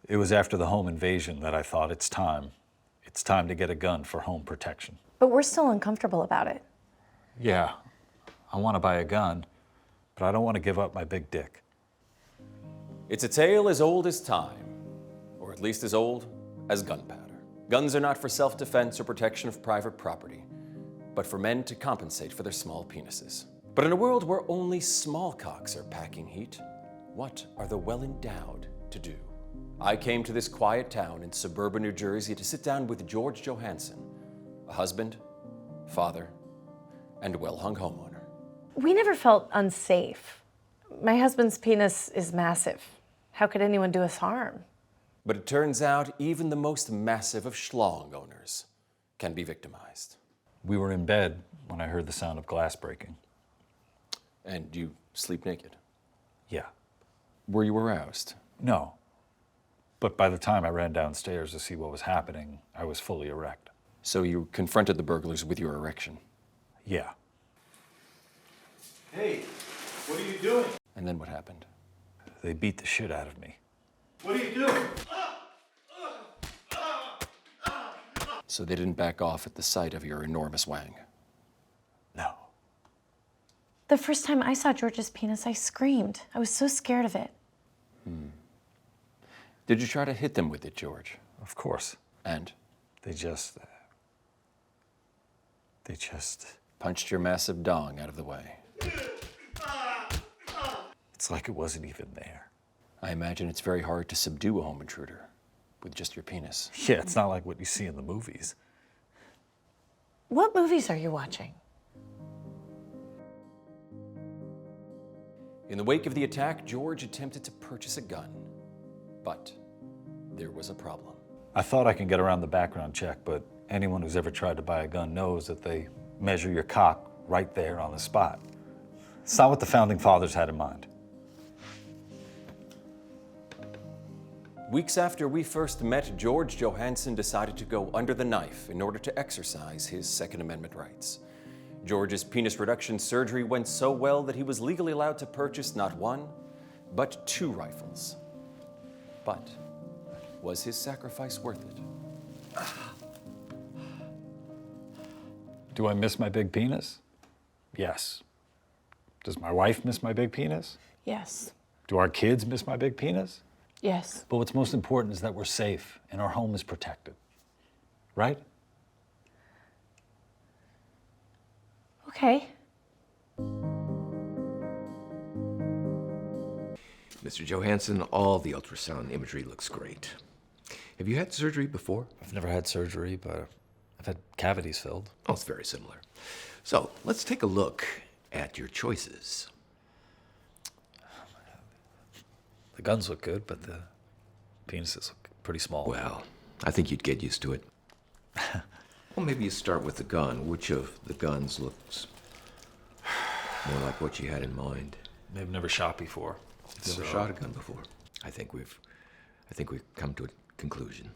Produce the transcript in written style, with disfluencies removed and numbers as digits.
It was after the home invasion that I thought it's time. It's time to get a gun for home protection. But we're still uncomfortable about it. Yeah, I want to buy a gun, but I don't want to give up my big dick. It's a tale as old as time, or at least as old as gunpowder. Guns are not for self-defense or protection of private property, but for men to compensate for their small penises. But in a world where only small cocks are packing heat, what are the well-endowed to do? I came to this quiet town in suburban New Jersey to sit down with George Johansen, a husband, father, and well-hung homeowner. We never felt unsafe. My husband's penis is massive. How could anyone do us harm? But it turns out even the most massive of schlong owners can be victimized. We were in bed when I heard the sound of glass breaking. And you sleep naked? Yeah. Were you aroused? No. But by the time I ran downstairs to see what was happening, I was fully erect. So you confronted the burglars with your erection? Yeah. Hey, what are you doing? And then what happened? They beat the shit out of me. What are you doing? So they didn't back off at the sight of your enormous wang? No. The first time I saw George's penis, I screamed. I was so scared of it. Did you try to hit them with it, George? Of course. And? They just Punched your massive dong out of the way. It's like it wasn't even there. I imagine it's very hard to subdue a home intruder with just your penis. Yeah, it's not like what you see in the movies. What movies are you watching? In the wake of the attack, George attempted to purchase a gun, but there was a problem. I thought I could get around the background check, but anyone who's ever tried to buy a gun knows that they measure your cock right there on the spot. It's not what the founding fathers had in mind. Weeks after we first met, George Johansen decided to go under the knife in order to exercise his Second Amendment rights. George's penis reduction surgery went so well that he was legally allowed to purchase not one, but 2 rifles. But was his sacrifice worth it? Do I miss my big penis? Yes. Does my wife miss my big penis? Yes. Do our kids miss my big penis? Yes. But what's most important is that we're safe and our home is protected. Right? Okay. Mr. Johansen, all the ultrasound imagery looks great. Have you had surgery before? I've never had surgery, but I've had cavities filled. Oh, it's very similar. So let's take a look at your choices. The guns look good, but the penises look pretty small. Well, I think you'd get used to it. Well, maybe you start with the gun. Which of the guns looks more like what you had in mind? I've never shot before. You've never shot a gun before. I think we've come to a conclusion.